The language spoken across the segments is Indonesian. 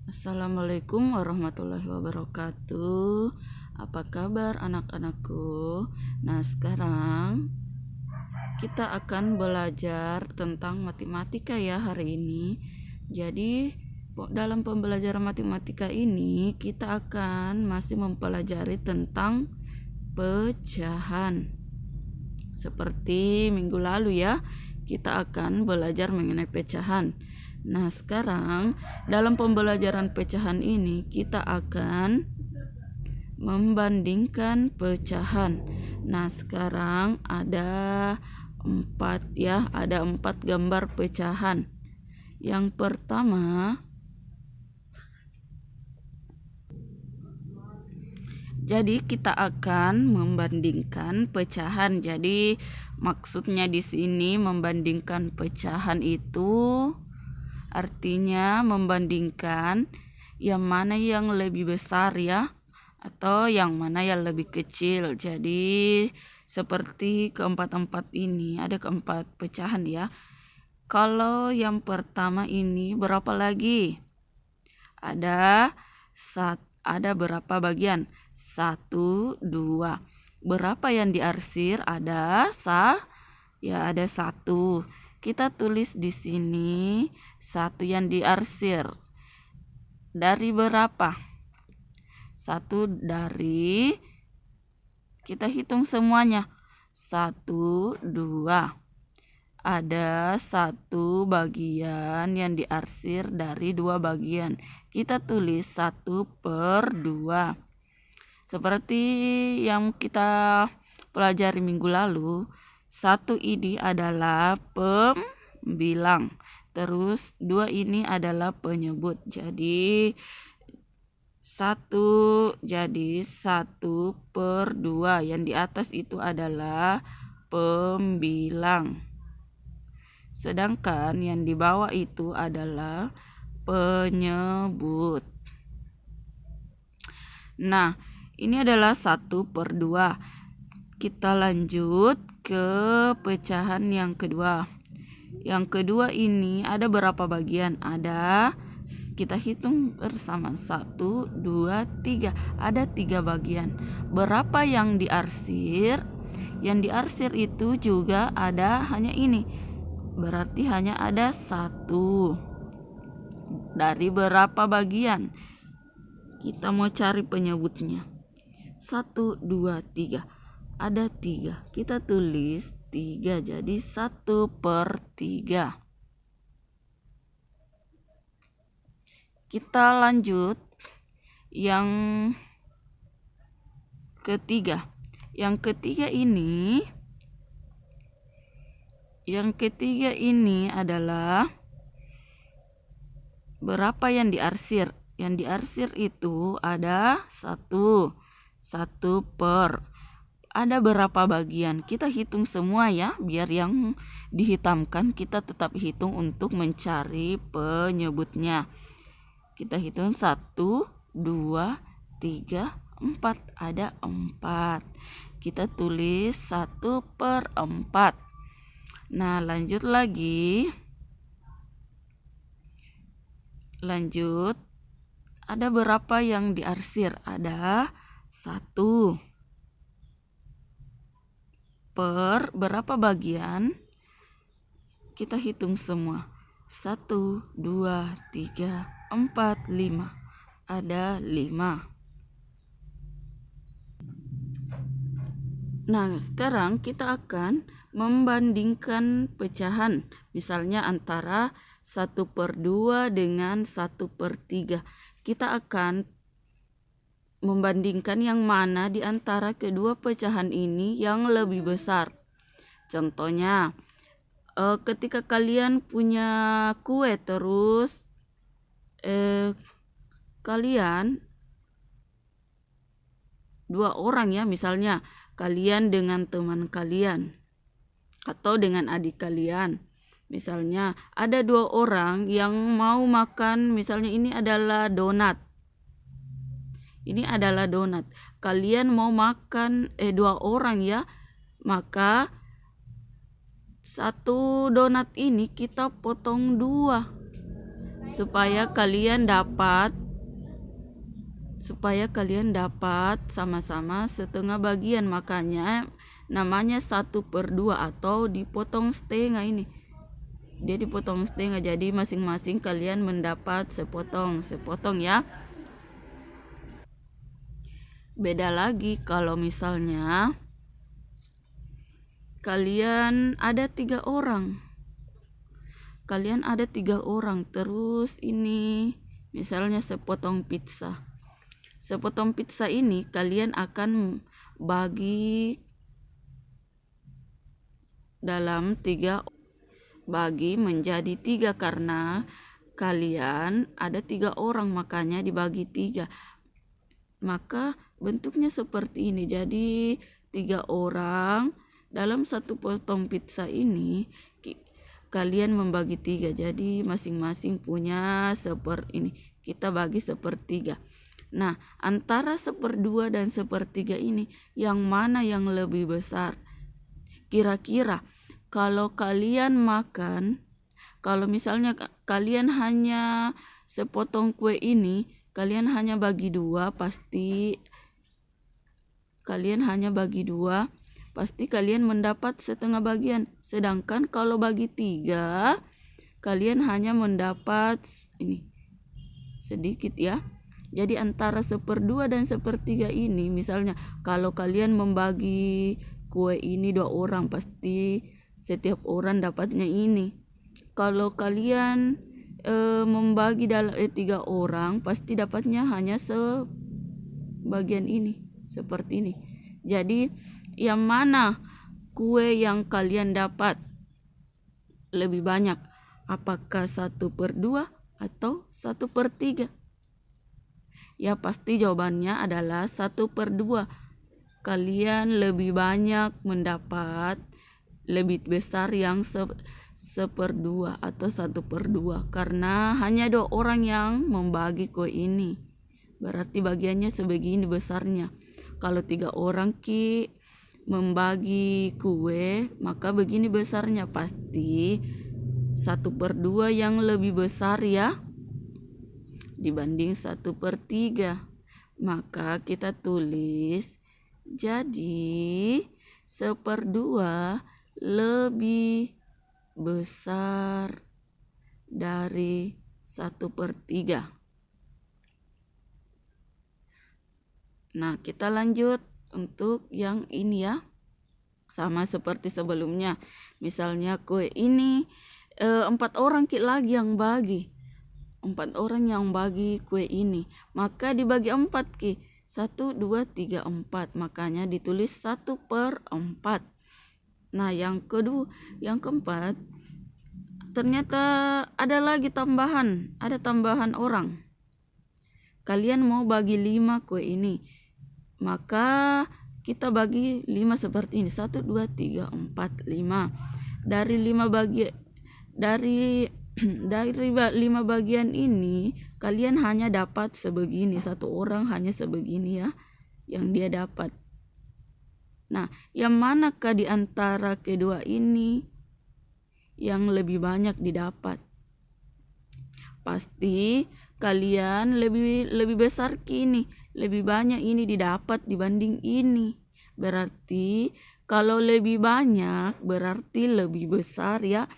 Assalamualaikum warahmatullahi wabarakatuh. Apa kabar anak-anakku? Nah, sekarang kita akan belajar tentang matematika ya hari ini. Jadi, dalam pembelajaran matematika ini kita akan masih mempelajari tentang pecahan. Seperti minggu lalu ya, kita akan belajar mengenai pecahan. Nah, sekarang dalam pembelajaran pecahan ini kita akan membandingkan pecahan. Nah, sekarang ada 4 gambar pecahan. Yang pertama, jadi kita akan membandingkan pecahan. Jadi maksudnya di sini membandingkan pecahan itu artinya membandingkan yang mana yang lebih besar ya, atau yang mana yang lebih kecil. Jadi seperti keempat ini ada keempat pecahan ya. Kalau yang pertama ini berapa lagi? Ada berapa bagian? 1, 2. Berapa yang diarsir? Ada 1. Kita tulis di sini 1 yang diarsir. Dari berapa? 1 dari, kita hitung semuanya. 1, 2. Ada 1 bagian yang diarsir dari 2 bagian. Kita tulis 1/2. Seperti yang kita pelajari minggu lalu, 1 ini adalah pembilang, terus 2 ini adalah penyebut. Jadi 1/2. Yang di atas itu adalah pembilang, sedangkan yang di bawah itu adalah penyebut. Nah, ini adalah 1/2. Kita lanjut ke pecahan yang kedua. Yang kedua ini ada berapa bagian? Kita hitung bersama. 1, 2, 3. Ada 3 bagian. Berapa yang diarsir? Yang diarsir itu juga ada hanya ini. Berarti hanya ada 1. Dari berapa bagian? Kita mau cari penyebutnya. 1, 2, 3. Ada 3. Kita tulis 3. Jadi 1/3. Kita lanjut yang ketiga. Yang ketiga ini adalah berapa yang diarsir? Yang diarsir itu ada 1. Ada berapa bagian? Kita hitung semua ya, biar yang dihitamkan kita tetap hitung untuk mencari penyebutnya. Kita hitung 1, 2, 3, 4. Ada 4. Kita tulis 1/4. Nah, lanjut lagi. Ada berapa yang diarsir? Ada 1. Berapa bagian? Kita hitung semua. 1, 2, 3, 4, 5. Ada 5. Nah, sekarang kita akan membandingkan pecahan. Misalnya antara 1/2 dengan 1/3. Kita akan membandingkan yang mana di antara kedua pecahan ini yang lebih besar. Contohnya, ketika kalian punya kue, terus kalian 2 orang ya, misalnya kalian dengan teman kalian atau dengan adik kalian. Misalnya ada 2 orang yang mau makan, misalnya ini adalah donat. Kalian mau makan 2 orang ya, maka 1 donat ini kita potong 2. supaya kalian dapat sama-sama setengah bagian, makanya namanya 1/2 atau dipotong setengah. Ini dia dipotong setengah, jadi masing-masing kalian mendapat sepotong ya. Beda lagi kalau misalnya kalian ada 3 orang, terus ini misalnya sepotong pizza ini kalian akan bagi dalam 3, bagi menjadi 3 karena kalian ada 3 orang, makanya dibagi 3. Maka bentuknya seperti ini. Jadi 3 orang dalam satu potong pizza ini kalian membagi 3. Jadi masing-masing punya ini. Kita bagi 1/3. Nah, antara 1/2 dan 1/3 ini yang mana yang lebih besar? Kira-kira kalau kalian makan, kalau misalnya kalian hanya sepotong kue ini, kalian hanya bagi 2, pasti kalian mendapat setengah bagian. Sedangkan kalau bagi 3, kalian hanya mendapat ini sedikit ya. Jadi antara 1/2 dan 1/3 ini, misalnya kalau kalian membagi kue ini 2 orang, pasti setiap orang dapatnya ini. Kalau kalian membagi dalam 3 orang, pasti dapatnya hanya sebagian ini, seperti ini. Jadi yang mana kue yang kalian dapat lebih banyak? Apakah 1/2 atau 1/3? Ya, pasti jawabannya adalah 1/2. Kalian lebih banyak mendapat, lebih besar yang 1/2 atau 1/2 karena hanya 2 orang yang membagi kue ini. Berarti bagiannya sebegini besarnya. Kalau 3 orang membagi kue, maka begini besarnya, pasti 1/2 yang lebih besar ya dibanding 1/3. Maka kita tulis jadi 1/2 lebih besar dari 1/3. Nah, kita lanjut untuk yang ini ya. Sama seperti sebelumnya. Misalnya kue ini 4 orang lagi yang bagi. 4 orang yang bagi kue ini, maka dibagi 4 1, 2, 3, 4, makanya ditulis 1/4. Nah, yang keempat, ternyata ada tambahan orang. Kalian mau bagi 5 kue ini, maka kita bagi 5 seperti ini, 1, 2, 3, 4, 5. Dari 5 bagian ini kalian hanya dapat sebegini, 1 orang hanya sebegini ya yang dia dapat. Nah, yang manakah di antara kedua ini yang lebih banyak didapat? Pasti kalian lebih besar lebih banyak ini didapat dibanding ini. Berarti kalau lebih banyak berarti lebih besar ya.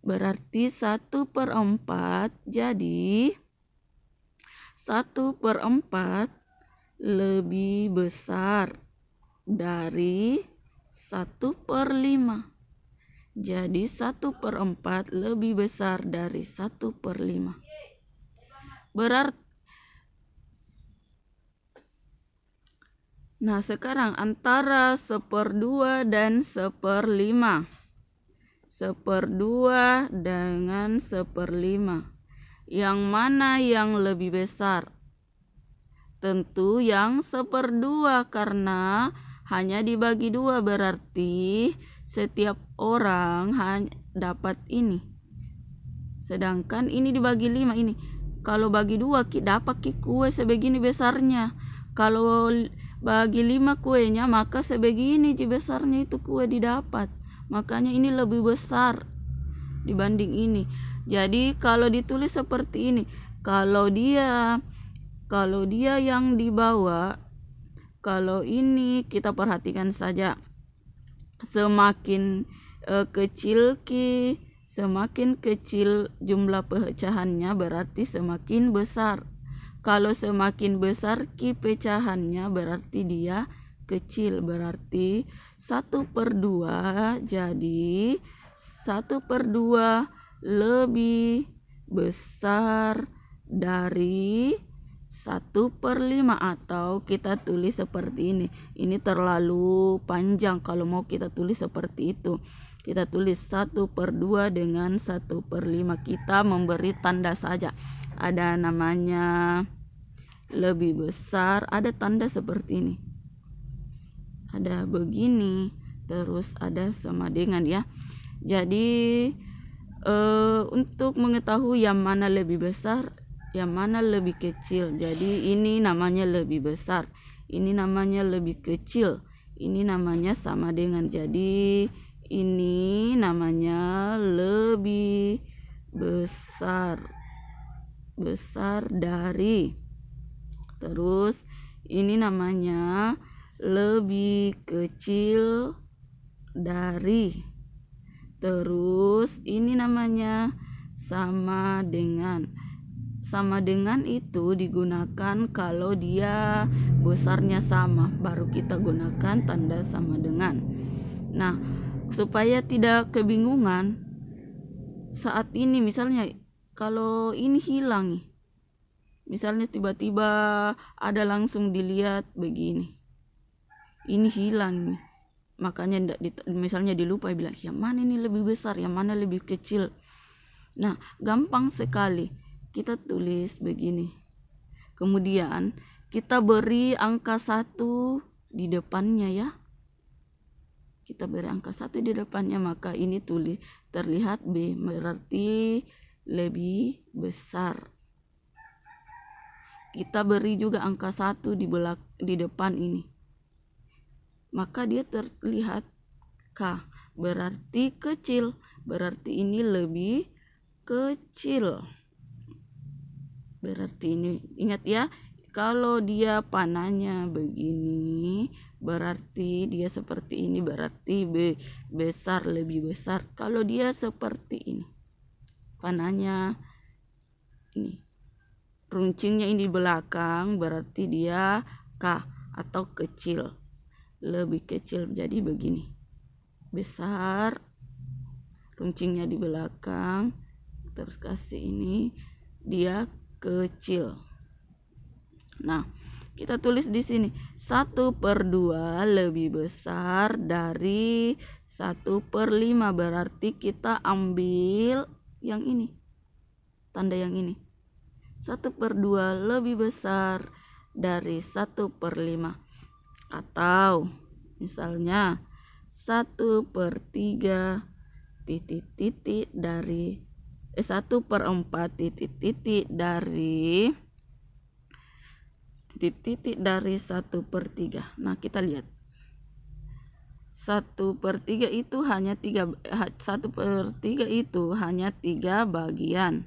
Berarti 1/4, jadi 1/4 lebih besar dari 1/5. Jadi 1/4 lebih besar dari 1/5. Berarti nah, sekarang antara 1/2 dan 1/5. 1/2 dengan 1/5. Yang mana yang lebih besar? Tentu yang 1/2 karena hanya dibagi 2, berarti setiap orang hanya dapat ini. Sedangkan ini dibagi 5 ini. Kalau bagi 2 dapat kue sebegini besarnya. Kalau bagi 5 kuenya, maka sebegini besarnya itu kue didapat. Makanya ini lebih besar dibanding ini. Jadi kalau ditulis seperti ini, kalau dia yang di bawah, kalau ini kita perhatikan saja, semakin semakin kecil jumlah pecahannya berarti semakin besar. Kalau semakin besar pecahannya berarti dia kecil, berarti 1/2 jadi 1/2 lebih besar dari 1/5, atau kita tulis seperti ini. Ini terlalu panjang kalau mau kita tulis seperti itu. Kita tulis 1/2 dengan 1/5. Kita memberi tanda saja. Ada namanya lebih besar, ada tanda seperti ini. Ada begini, terus ada sama dengan ya. Jadi untuk mengetahui yang mana lebih besar, yang mana lebih kecil. Jadi ini namanya lebih besar, ini namanya lebih kecil, ini namanya sama dengan. Jadi ini namanya lebih besar dari. Terus ini namanya lebih kecil dari. Terus ini namanya sama dengan. Sama dengan itu digunakan kalau dia besarnya sama, baru kita gunakan tanda sama dengan. Nah, supaya tidak kebingungan saat ini, misalnya kalau ini hilang nih, misalnya tiba-tiba ada langsung dilihat begini, ini hilang nih, makanya misalnya dilupa, bilang yang mana ini lebih besar, yang mana lebih kecil. Nah, gampang sekali, kita tulis begini, kemudian kita beri angka 1 di depannya ya, kita beri angka 1 di depannya, maka ini terlihat B, berarti lebih besar. Kita beri juga angka 1 di depan ini, maka dia terlihat K, berarti kecil, berarti ini lebih kecil. Berarti ini, ingat ya, kalau dia panahnya begini berarti dia seperti ini, berarti besar, lebih besar. Kalau dia seperti ini, panahnya ini, runcingnya ini di belakang, berarti dia K atau kecil, lebih kecil. Jadi begini, besar, runcingnya di belakang, terus kasih ini, dia kecil. Nah, kita tulis di sini 1/2 lebih besar dari 1/5, berarti kita ambil yang ini, tanda yang ini, 1/2 lebih besar dari 1/5, atau misalnya 1/3 titik-titik dari 1/4 titik-titik dari titik-titik dari 1/3. Nah, kita lihat 1/3 itu hanya 1/3 itu hanya 3 bagian,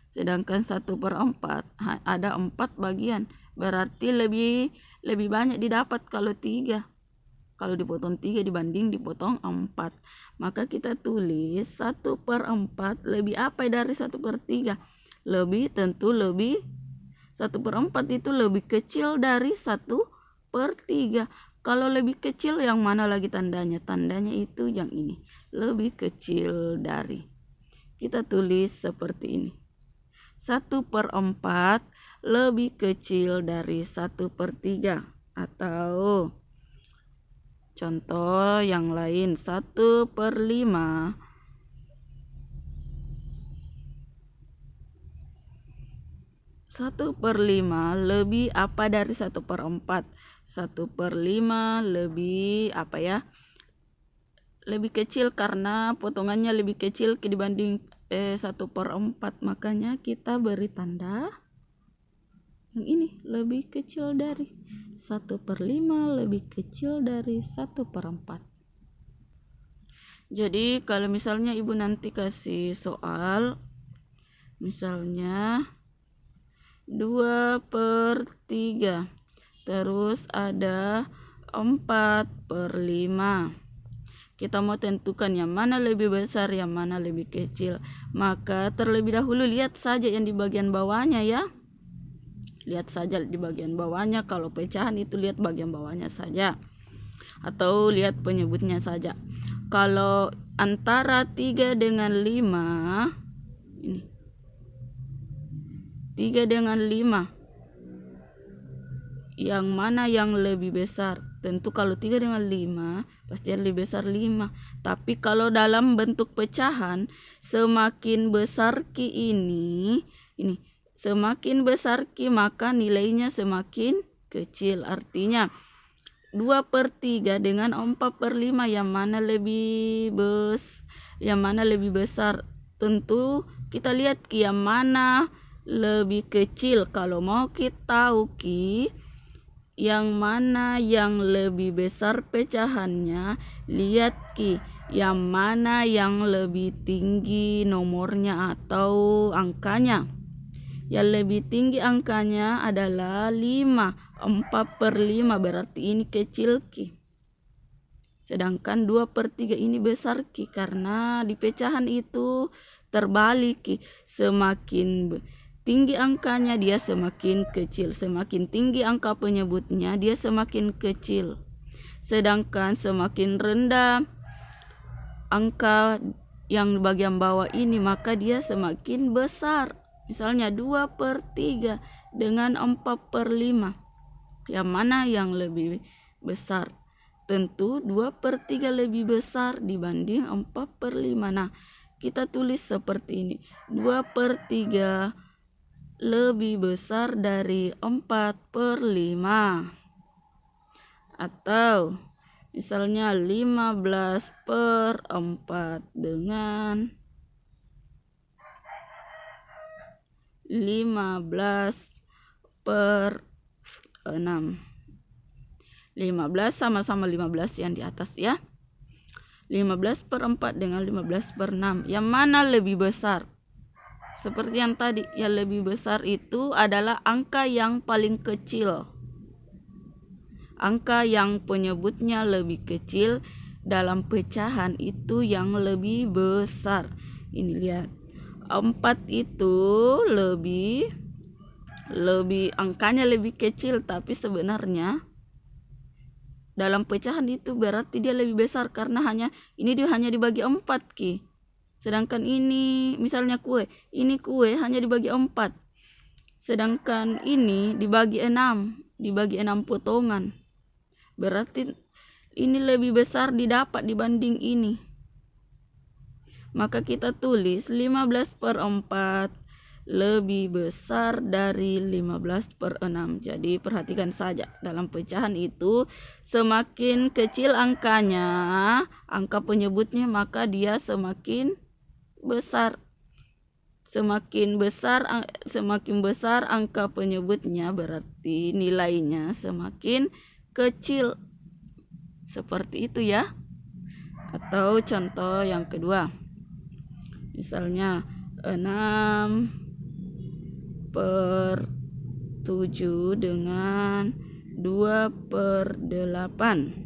sedangkan 1/4 ada 4 bagian, berarti lebih banyak didapat kalau 3. Kalau dipotong 3 dibanding dipotong 4, maka kita tulis 1/4 lebih apa dari 1/3? Lebih, tentu lebih, 1/4 itu lebih kecil dari 1/3. Kalau lebih kecil yang mana lagi tandanya? Tandanya itu yang ini, lebih kecil dari. Kita tulis seperti ini, 1/4 lebih kecil dari 1/3. Atau contoh yang lain, 1/5 lebih apa dari 1/4? 1/5 lebih apa ya? Lebih kecil karena potongannya lebih kecil dibanding 1/4, makanya kita beri tanda yang ini, lebih kecil dari 1/5, lebih kecil dari 1/4. Jadi kalau misalnya ibu nanti kasih soal Misalnya 2/3. Terus ada 4/5. Kita mau tentukan yang mana lebih besar, yang mana lebih kecil. Maka terlebih dahulu lihat saja yang di bagian bawahnya ya. Lihat saja di bagian bawahnya. Kalau pecahan itu lihat bagian bawahnya saja. Atau lihat penyebutnya saja. Kalau antara 3 dengan 5, ini 3 dengan 5, yang mana yang lebih besar? Tentu kalau 3 dengan 5 pasti lebih besar 5. Tapi kalau dalam bentuk pecahan, semakin besar Ki ini semakin besar Ki maka nilainya semakin kecil. Artinya 2/3 dengan 4/5 yang mana lebih besar? Tentu kita lihat Ki yang mana lebih kecil. Kalau mau kita tahu Ki yang mana yang lebih besar pecahannya, lihat Ki yang mana yang lebih tinggi nomornya atau angkanya. Yang lebih tinggi angkanya adalah 5, 4/5, berarti ini kecil Ki. Sedangkan 2/3 ini besar Ki, karena di pecahan itu terbalik Ki. Semakin tinggi angkanya dia semakin kecil. Semakin tinggi angka penyebutnya dia semakin kecil. Sedangkan semakin rendah angka yang bagian bawah ini maka dia semakin besar. Misalnya 2/3 dengan 4/5. Yang mana yang lebih besar? Tentu 2/3 lebih besar dibanding 4/5. Nah, kita tulis seperti ini. 2/3 lebih besar dari 4/5. Atau misalnya 15/4 dengan 15/6. 15 sama-sama 15 yang di atas ya. 15/4 dengan 15/6. Yang mana lebih besar? Seperti yang tadi, yang lebih besar itu adalah angka yang paling kecil. Angka yang penyebutnya lebih kecil dalam pecahan itu yang lebih besar. Ini lihat. 4 itu lebih angkanya lebih kecil, tapi sebenarnya dalam pecahan itu berarti dia lebih besar karena dia hanya dibagi 4 Ki. Sedangkan ini misalnya kue hanya dibagi 4. Sedangkan ini dibagi 6 potongan. Berarti ini lebih besar didapat dibanding ini. Maka kita tulis 15/4 lebih besar dari 15/6. Jadi perhatikan saja, dalam pecahan itu semakin kecil angkanya, angka penyebutnya, maka dia semakin besar. Semakin besar angka penyebutnya berarti nilainya semakin kecil. Seperti itu ya. Atau contoh yang kedua. Misalnya 6/7 dengan 2/8.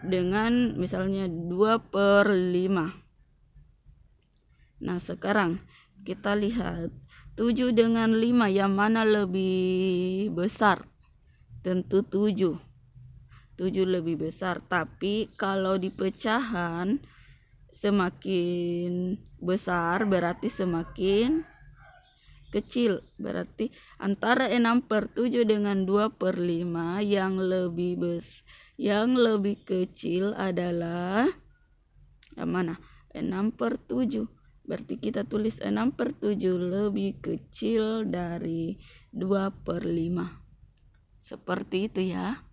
Dengan misalnya 2/5. Nah, sekarang kita lihat 7 dengan 5 yang mana lebih besar? Tentu 7 lebih besar. Tapi kalau di pecahan semakin besar berarti semakin kecil. Berarti antara 6/7 dengan 2/5 yang lebih kecil adalah yang mana? 6/7. Berarti kita tulis 6/7 lebih kecil dari 2/5. Seperti itu ya.